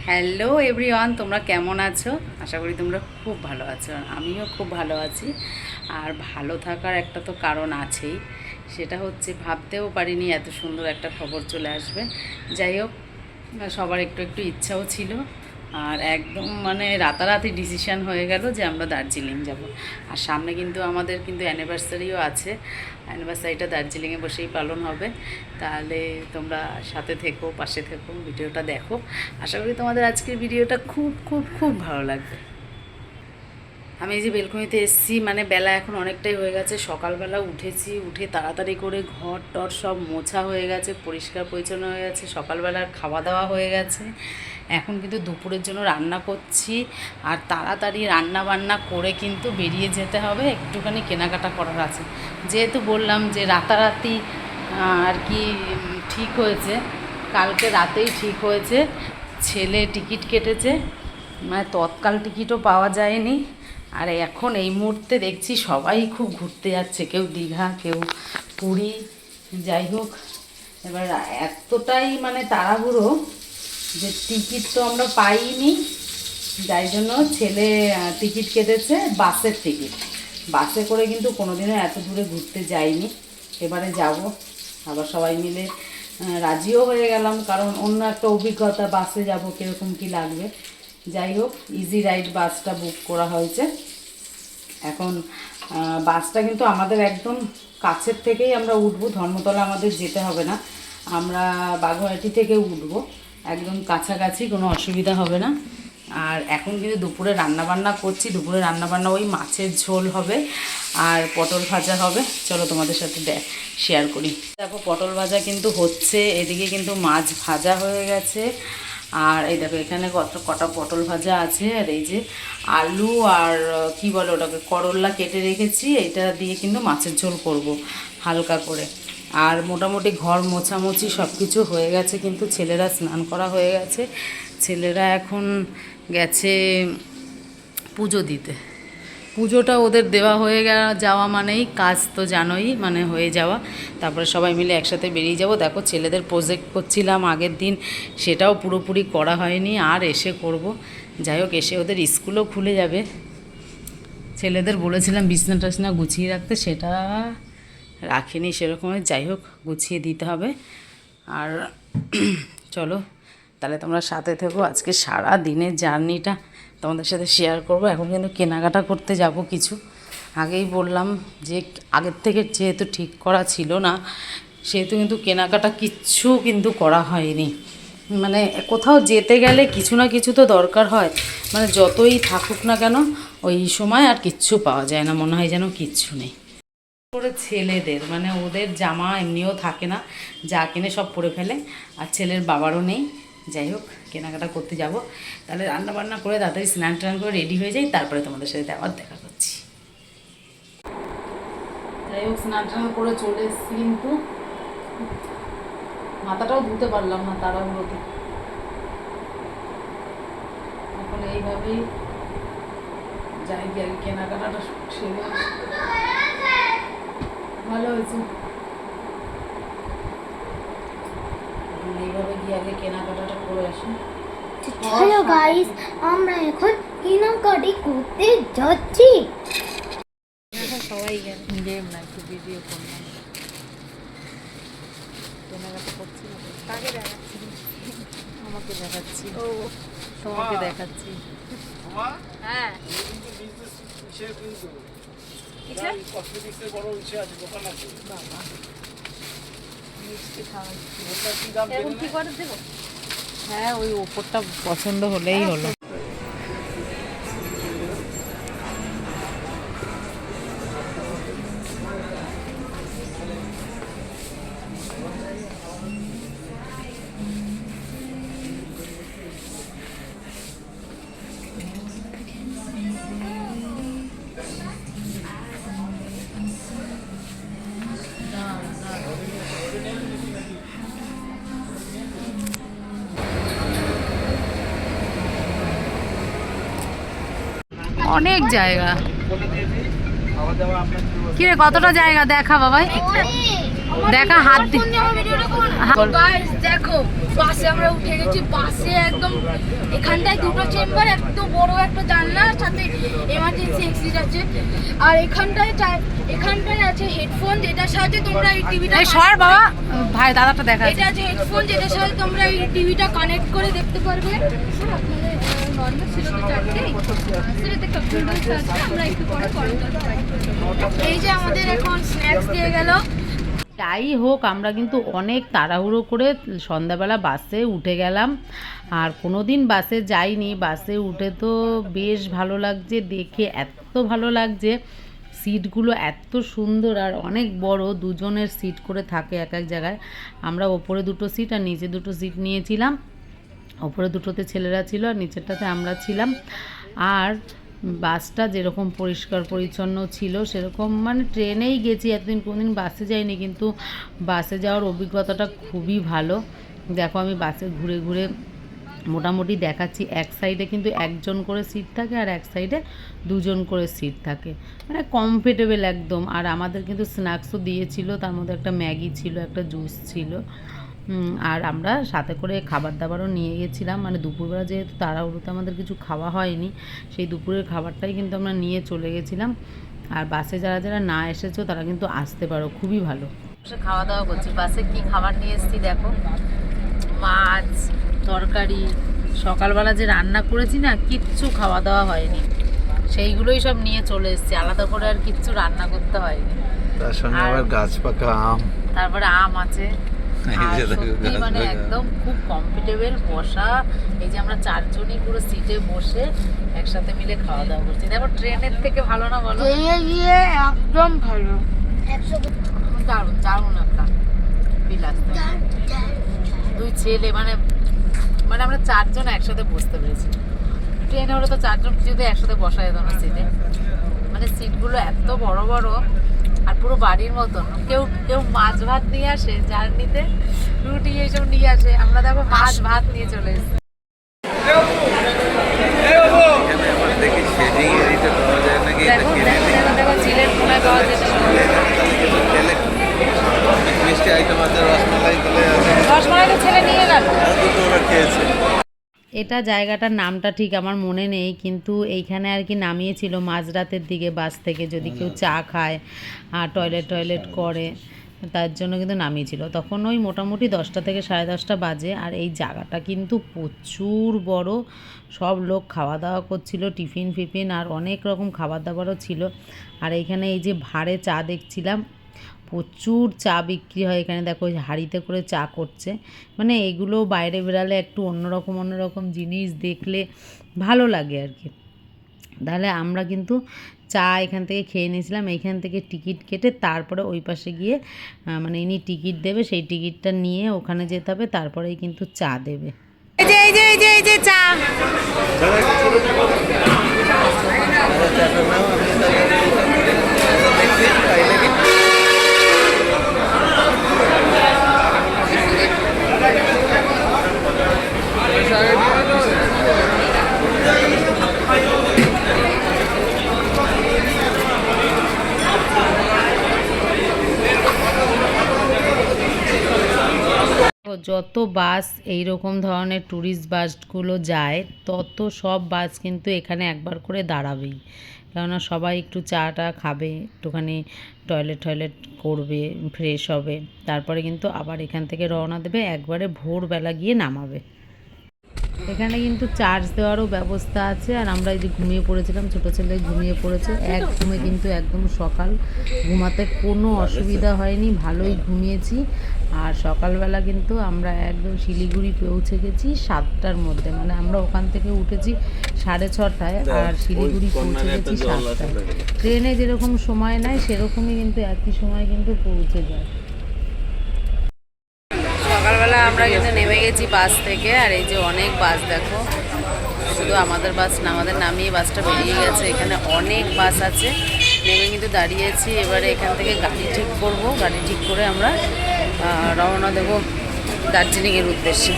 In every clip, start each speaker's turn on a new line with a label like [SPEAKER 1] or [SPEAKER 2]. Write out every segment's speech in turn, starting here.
[SPEAKER 1] Hello everyone, তোমরা কেমন আছো? আশা করি তোমরা খুব ভালো আছো। আমিও খুব ভালো আছি। আর ভালো থাকার একটা তো কারণ আছেই, সেটা হচ্ছে ভাবতেও পারিনি এত সুন্দর একটা খবর চলে আসবে। যাই হোক, সবার একটু একটু ইচ্ছাও ছিল, আর একদম মানে রাতারাতি ডিসিশান হয়ে গেল যে আমরা দার্জিলিং যাব। আর সামনে কিন্তু আমাদের কিন্তু অ্যানিভার্সারিও আছে। অ্যানিভার্সারিটা দার্জিলিংয়ে বসেই পালন হবে। তাহলে তোমরা সাথে থেকো, পাশে থেকো, ভিডিওটা দেখো। আশা করি তোমাদের আজকের ভিডিওটা খুব খুব খুব ভালো লাগবে। আমি এই যে বেলকনিতে এসেছি, মানে বেলা এখন অনেকটাই হয়ে গেছে। সকালবেলা উঠেছি, উঠে তাড়াতাড়ি করে ঘর টর সব মোছা হয়ে গেছে, পরিষ্কার পরিচ্ছন্ন হয়ে গেছে, সকালবেলার খাওয়া দাওয়া হয়ে গেছে। এখন কিন্তু দুপুরের জন্য রান্না করছি, আর তাড়াতাড়ি রান্না বান্না করে কিন্তু বেরিয়ে যেতে হবে। একটুখানি কেনাকাটা করার আছে, যেহেতু বললাম যে রাতারাতি আর কি ঠিক হয়েছে। কালকে রাতেই ঠিক হয়েছে। ছেলে টিকিট কেটেছে, মানে তৎকাল টিকিটও পাওয়া যায়নি। আর এখন এই মুহূর্তে দেখছি সবাই খুব ঘুরতে যাচ্ছে, কেউ দীঘা, কেউ পুরী। যাই হোক, এবার এতটাই মানে তাড়াহুড়ো যে টিকিট তো আমরা পাইনি, যাই জন্য ছেলে টিকিট কেটেছে, বাসের টিকিট। বাসে করে কিন্তু কোনোদিনও এত দূরে ঘুরতে যাইনি, এবারে যাব। আবার সবাই মিলে রাজিও হয়ে গেলাম, কারণ অন্য একটা অভিজ্ঞতা, বাসে যাব কীরকম কী লাগবে। যাই হোক, ইজি রাইড বাসটা বুক করা হয়েছে। এখন বাসটা কিন্তু আমাদের একদম কাছের থেকেই আমরা উঠবো, ধর্মতলা আমাদের যেতে হবে না, আমরা বাগুইআটি থেকে উঠবো, একদম কাছাকাছি, কোনো অসুবিধা হবে না। আর এখন কিন্তু দুপুরে রান্নাবান্না করছি। দুপুরে রান্নাবান্না ওই মাছের ঝোল হবে আর পটল ভাজা হবে। চলো তোমাদের সাথে শেয়ার করি। দেখো, পটল ভাজা কিন্তু হচ্ছে, এদিকে কিন্তু মাছ ভাজা হয়ে গেছে। আর এই দেখো, এখানে কটা পটল ভাজা আছে, আর এই যে আলু আর কি বলে ওটাকে, করলা কেটে রেখেছি। এটা দিয়ে কিন্তু মাছের ঝোল করব হালকা করে। আর মোটামুটি ঘর মোছামুছি সব কিছু হয়ে গেছে, কিন্তু ছেলেরা স্নান করা হয়ে গেছে। ছেলেরা এখন গেছে পুজো দিতে। পুজোটা ওদের দেওয়া হয়ে যাওয়া মানেই কাজ তো জানোই, মানে হয়ে যাওয়া। তারপরে সবাই মিলে একসাথে বেরিয়ে যাব। দেখো, ছেলেদের প্রজেক্ট করছিলাম আগের দিন, সেটাও পুরোপুরি করা হয়নি, আর এসে করব। যাই হোক, এসে ওদের স্কুলও খুলে যাবে। ছেলেদের বলেছিলাম বিছনা টাছনা গুছিয়ে রাখতে, সেটা রাখিনি সেরকম। যাই হোক, গুছিয়ে দিতে হবে। আর চলো তাহলে তোমরা সাথে থেকো, আজকে সারা দিনের জার্নিটা তোমাদের সাথে শেয়ার করব। এখন কিন্তু কেনাকাটা করতে যাব কিছু। আগেই বললাম যে আগের থেকে যেহেতু ঠিক করা ছিল না, সেহেতু কিন্তু কেনাকাটা কিচ্ছু কিন্তু করা হয়নি। মানে কোথাও যেতে গেলে কিছু না কিছু তো দরকার হয়, মানে যতই থাকুক না কেন ওই সময় আর কিচ্ছু পাওয়া যায় না, মনে হয় যেন কিচ্ছু নেই। করে ছেলেদের মানে ওদের জামা এমনিও থাকে না, যা কিনে সব পরে ফেলে, আর ছেলের বাবারও নেই। যাই হোক, কেনাকাটা করতে যাব। তাহলে রান্না বান্না করে তাড়াতাড়ি স্নান টান করে রেডি হয়ে যাই, তারপরে তোমাদের সাথে আবার দেখা করছি। যাই হোক, স্নান টান করে চলে এসেছি, কিন্তু মাথাটাও ধুতে পারলাম না তাড়াহুড়োতে। এখন এইভাবেই যাই গিয়ে কেনাকাটাটা সেরে। ভালো হয়েছে, এইভাবে গিয়ে আগে কেনাকাটাটা করে আসি।
[SPEAKER 2] হ্যালো গাইস, আমরা এখন কেনাকাটি করতে যাচ্ছি।
[SPEAKER 1] সবাই গেম না, একটু ভিডিও করলাম, কেনাকাটা করছি। কাকে দেখাচ্ছি? আমাকে দেখাচ্ছি। ও, তোমাকে দেখাচ্ছি। হ্যাঁ, হ্যাঁ, ওই ওপরটা পছন্দ হলেই হলো। অনেক জায়গা। কিরে, কতটা জায়গা দেখা বাবাই? দেখা, হাত
[SPEAKER 2] দেখো বাসে আমরা উঠে গেছি। বাসে একদম এখানটায় দুটো চেম্বার, একদম বড় একটা জানলা, সাথে এমার্জেন্সি এক্সিট আছে। আর এখানটায় আছে হেডফোন, যেটার সাথে তোমরা এই টিভিটা
[SPEAKER 1] সর বাবা, ভাই দাদাটা দেখা
[SPEAKER 2] এটা আছে হেডফোন, যেটার সাথে তোমরা এই টিভিটা কানেক্ট করে দেখতে পারবে। নর্মাল ছিল তো চারটেই, সেটাতে কম্পিউটার আছে, আমরা একটু পরে এই যে আমাদের এখন স্ন্যাক্স দিয়ে গেল।
[SPEAKER 1] যাই হোক, আমরা কিন্তু অনেক তাড়াহুড়ো করে সন্ধ্যাবেলা বাসে উঠে গেলাম। আর কোনো দিন বাসে যাইনি, বাসে উঠে তো বেশ ভালো লাগছে, দেখে এত ভালো লাগছে। সিটগুলো এত সুন্দর আর অনেক বড়, দুজনের সিট করে থাকে এক এক জায়গায়। আমরা ওপরে দুটো সিট আর নিচে দুটো সিট নিয়েছিলাম। ওপরে দুটোতে ছেলেরা ছিল আর নিচেরটাতে আমরা ছিলাম। আর বাসটা যেরকম পরিষ্কার পরিচ্ছন্ন ছিল সেরকম, মানে ট্রেনেই গেছি, এতদিন কোনোদিন বাসে যাইনি, কিন্তু বাসে যাওয়ার অভিজ্ঞতাটা খুবই ভালো। দেখো আমি বাসে ঘুরে ঘুরে মোটামুটি দেখাচ্ছি। এক সাইডে কিন্তু একজন করে সিট থাকে আর এক সাইডে দুজন করে সিট থাকে, মানে কমফর্টেবল একদম। আর আমাদের কিন্তু স্ন্যাক্সও দিয়েছিল, তার মধ্যে একটা ম্যাগি ছিল, একটা জুস ছিল। আর আমরা সাথে করে খাবার দাবারও নিয়ে গেছিলাম, মানে দুপুরবেলা যেহেতু তাড়াহুড়োতে আমাদের কিছু খাওয়া হয়নি, সেই দুপুরের খাবারটাই কিন্তু আমরা নিয়ে চলে গেছিলাম। আর বাসে যারা যারা না এসেছো তারা কিন্তু আসতে পারো, খুবই ভালো। খাওয়া দাওয়া করছি। বাসে কি খাবার নিয়ে এসেছি দেখো, মাছ, তরকারি। সকালবেলা যে রান্না করেছি না, কিচ্ছু খাওয়া দাওয়া হয়নি, সেইগুলোই সব নিয়ে চলে এসেছি, আলাদা করে আর কিচ্ছু রান্না করতে হয়নি।
[SPEAKER 3] তার সঙ্গে আবার গাছ পাকা আম,
[SPEAKER 1] তারপরে আম আছে। মানে একদম খুব কমফর্টেবল বসা। এই যে আমরা চারজনই পুরো সিটে বসে একসাথে মিলে খাওয়া দাওয়া করছি। দেখো ট্রেনের থেকে ভালো না বলো?
[SPEAKER 2] গিয়ে একদম ভালো,
[SPEAKER 1] দারুণ দারুণ একটা ফিল আসছে। দুই ছেলে মানে আমরা চারজন একসাথে বসতে পেরেছি। ট্রেনে হলে তো চারজন কিছুতে একসাথে বসা যেত না সিটে, মানে সিটগুলো এত বড় বড় আর পুরো বাড়ির মতন। কেউ কেউ মাছ ভাত নিয়ে আসে, জার্নিতে রুটি এইসব নিয়ে আসে, আমরা দেখো মাছ ভাত নিয়ে চলে এসেছি। দেখো চিলের কোনায় পাওয়া যেতে, রসমালাই তো ছেলে নিয়ে গেল। এটা জায়গাটার নামটা ঠিক আমার মনে নেই, কিন্তু এইখানে আর কি নামিয়েছিল মাঝরাতের দিকে বাস থেকে, যদি কেউ চা খায় আর টয়লেট করে, তার জন্য কিন্তু নামিয়েছিল। তখন ওই মোটামুটি 10টা থেকে 10:30 বাজে। আর এই জায়গাটা কিন্তু প্রচুর বড়, সব লোক খাওয়া দাওয়া করছিল, টিফিন ফিফিন আর অনেক রকম খাবার দাবারও ছিল। আর এইখানে এই যে ভাড়ে চা দেখছিলাম, প্রচুর চা বিক্রি হয় এখানে। দেখো হাঁড়িতে করে চা করছে, মানে এগুলো বাইরে বেরালে একটু অন্যরকম জিনিস দেখলে ভালো লাগে আর কি। তাহলে আমরা কিন্তু চা এখান থেকে খেয়ে নিয়েছিলাম। এইখান থেকে টিকিট কেটে তারপরে ওই পাশে গিয়ে মানে ইনি টিকিট দেবে, সেই টিকিটটা নিয়ে ওখানে যেতে হবে, তারপরেই কিন্তু চা দেবে। এই যে চা। যত বাস এই রকম ধরনের ট্যুরিস্ট বাসগুলো যায়, তত সব বাস কিন্তু এখানে একবার করে দাঁড়াবেই, কেননা সবাই একটু চাটা খাবে, একটুখানি টয়লেট করবে, ফ্রেশ হবে, তারপরে কিন্তু আবার এখান থেকে রওনা দেবে, একবারে ভোরবেলা গিয়ে নামাবে। এখানে কিন্তু চার্জ দেওয়ারও ব্যবস্থা আছে। আর আমরা এই যে ঘুমিয়ে পড়েছিলাম, ছোটো ছেলে ঘুমিয়ে পড়েছে, এক ঘুমে কিন্তু একদম সকাল, ঘুমাতে কোনো অসুবিধা হয়নি, ভালোই ঘুমিয়েছি। আর সকালবেলা কিন্তু আমরা একদম শিলিগুড়ি পৌঁছে গেছি 7টার মধ্যে, মানে আমরা ওখান থেকে উঠেছি 6:30টায় আর শিলিগুড়ি পৌঁছে গেছি 7টায়। ট্রেনে যেরকম সময় নেয় সেরকমই কিন্তু একই সময় কিন্তু পৌঁছে যায়। সকালবেলা আমরা কিন্তু নেমে গেছি বাস থেকে, আর এই যে অনেক বাস দেখো, শুধু আমাদের বাস না, আমাদের নামিয়ে বাসটা বেরিয়ে গেছে। এখানে অনেক বাস আছে, নেমে কিন্তু দাঁড়িয়েছি। এবারে এখান থেকে গাড়ি ঠিক করব, গাড়ি ঠিক করে আমরা রওনা দেবো দার্জিলিংয়ের উদ্দেশ্যে।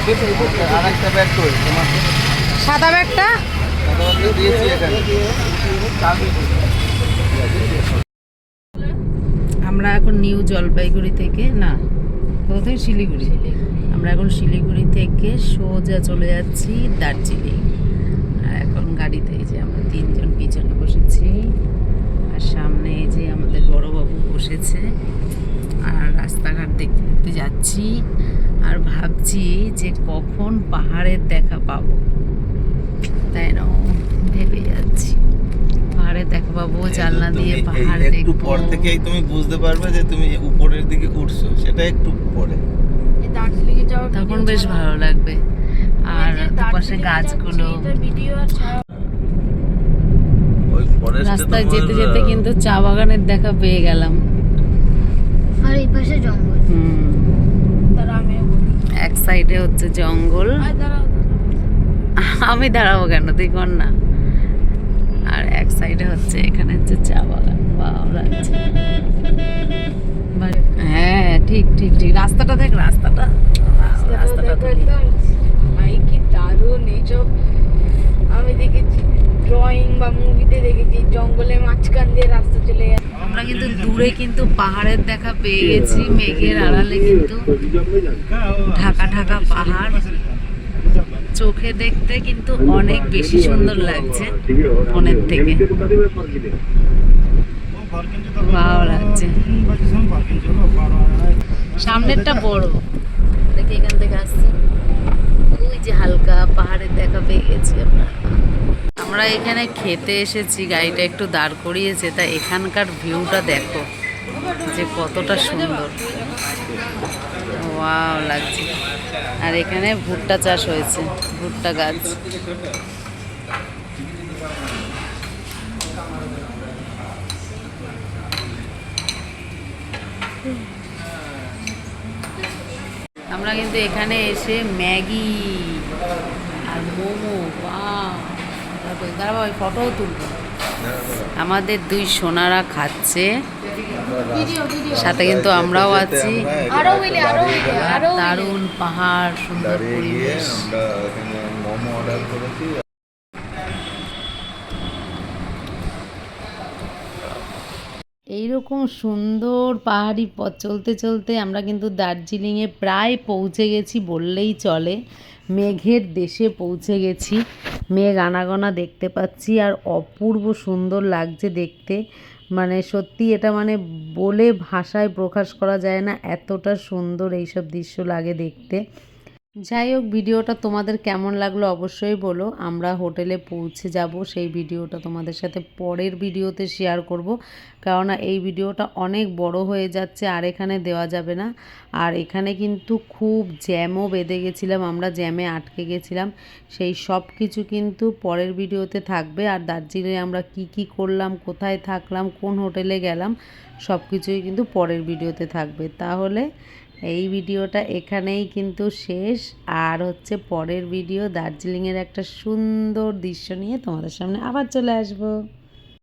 [SPEAKER 3] আর একটা ব্যাগ কই তোমার
[SPEAKER 1] সাদা ব্যাগটা
[SPEAKER 3] দিয়েছি এখানে।
[SPEAKER 1] আমরা এখন নিউ জলপাইগুড়ি থেকে না কোথায় শিলিগুড়ি আমরা এখন শিলিগুড়ি থেকে সোজা চলে যাচ্ছি দার্জিলিং। আর এখন গাড়িতে এই যে আমরা তিনজন পিছনে বসেছি আর সামনে এই যে আমাদের বড়বাবু বসেছে। আর রাস্তাঘাট দেখতে দেখতে যাচ্ছি আর ভাবছি যে কখন পাহাড়ের দেখা পাবো, তাই না ভেবে যাচ্ছি পাহাড়ের দেখা পাবো, জানলা দিয়ে পাহাড়
[SPEAKER 3] একটু
[SPEAKER 1] দেখবো।
[SPEAKER 3] পর থেকেই তুমি বুঝতে পারবে যে তুমি উপরের দিকে উঠছো, সেটা একটু পরে।
[SPEAKER 2] দার্জিলিং এ যাওয়ার
[SPEAKER 1] তখন বেশ ভালো লাগবে। আর দুপাশে গাছগুলো,
[SPEAKER 2] ভিডিও আর ছাড়া
[SPEAKER 3] ওই ফরেস্টে
[SPEAKER 1] রাস্তায় যেতে যেতে কিন্তু চা বাগানের দেখা পেয়ে গেলাম।
[SPEAKER 2] আর এই পাশে জঙ্গল। তারা আমিও বলি
[SPEAKER 1] এক সাইডে হচ্ছে জঙ্গল।
[SPEAKER 2] আর দাঁড়াও
[SPEAKER 1] আমি দাঁড়াবো কেন, তুই কর না। আর এক সাইডে হচ্ছে এখানে হচ্ছে চা বাগান। ভালো লাগছে। হ্যাঁ ঠিক ঠিক ঠিক, রাস্তাটা দেখ, রাস্তাটা তুলি।
[SPEAKER 2] একদম ভাই কি দারুণ এইসব। আমি দেখেছি ড্রয়িং বা মুভিতে দেখেছি জঙ্গলের মাঝখান দিয়ে রাস্তা চলে যায়।
[SPEAKER 1] আমরা কিন্তু দূরে কিন্তু পাহাড়ের দেখা পেয়ে গেছি, মেঘের আড়ালে কিন্তু ঢাকা ঢাকা পাহাড়। চোখে দেখতে কিন্তু অনেক বেশি সুন্দর লাগছে ফোনের থেকে, ভালো লাগছে। সামনেরটা বড় দেখি, এখান থেকে আসছে ওই যে হালকা পাহাড়ের দেখা পেয়ে গেছি আমরা। আমরা এখানে খেতে এসেছি, গাড়িটা একটু দাঁড় করিয়েছে, তা এখানকার ভিউটা দেখো যে কতটা সুন্দর, ওয়াও লাগছে। আর এখানে ভুট্টা চাষ হয়েছে, ভুট্টা গাছ। আমরা কিন্তু এখানে এসে ম্যাগি আর মোমো, দাঁড়াবো ফটোও তুলবো। আমাদের দুই সোনারা খাচ্ছে, সাথে কিন্তু আমরাও আছি।
[SPEAKER 2] আরো মিলে আরো মিলে
[SPEAKER 1] আর দারুণ পাহাড়, সুন্দর পরিবেশ।
[SPEAKER 3] আমরা এখানে মোমো অর্ডার করেছি।
[SPEAKER 1] এইরকম সুন্দর পাহাড়ি পথ চলতে চলতে আমরা কিন্তু দার্জিলিংয়ে প্রায় পৌঁছে গেছি বললেই চলে। মেঘের দেশে পৌঁছে গেছি, মেঘ আনাগোনা দেখতে পাচ্ছি আর অপূর্ব সুন্দর লাগছে দেখতে। মানে সত্যি এটা মানে বলে ভাষায় প্রকাশ করা যায় না, এতটা সুন্দর এইসব দৃশ্য লাগে দেখতে। যাই হোক, ভিডিওটা তোমাদের কেমন লাগলো অবশ্যই বলো। আমরা হোটেলে পৌঁছে যাব, সেই ভিডিওটা তোমাদের সাথে পরের ভিডিওতে শেয়ার করব, কেননা এই ভিডিওটা অনেক বড় হয়ে যাচ্ছে আর এখানে দেওয়া যাবে না। আর এখানে কিন্তু খুব জ্যামও বেঁধে গেছিলাম, আমরা জ্যামে আটকে গেছিলাম, সেই সব কিছু কিন্তু পরের ভিডিওতে থাকবে। আর দার্জিলিংয়ে আমরা কি কি করলাম, কোথায় থাকলাম, কোন হোটেলে গেলাম, সব কিছুই কিন্তু পরের ভিডিওতে থাকবে। তাহলে এই ভিডিওটা এখানেই কিন্তু শেষ। আর হচ্ছে পরের ভিডিও দার্জিলিংয়ের একটা সুন্দর দৃশ্য নিয়ে তোমাদের সামনে আবার চলে আসবো।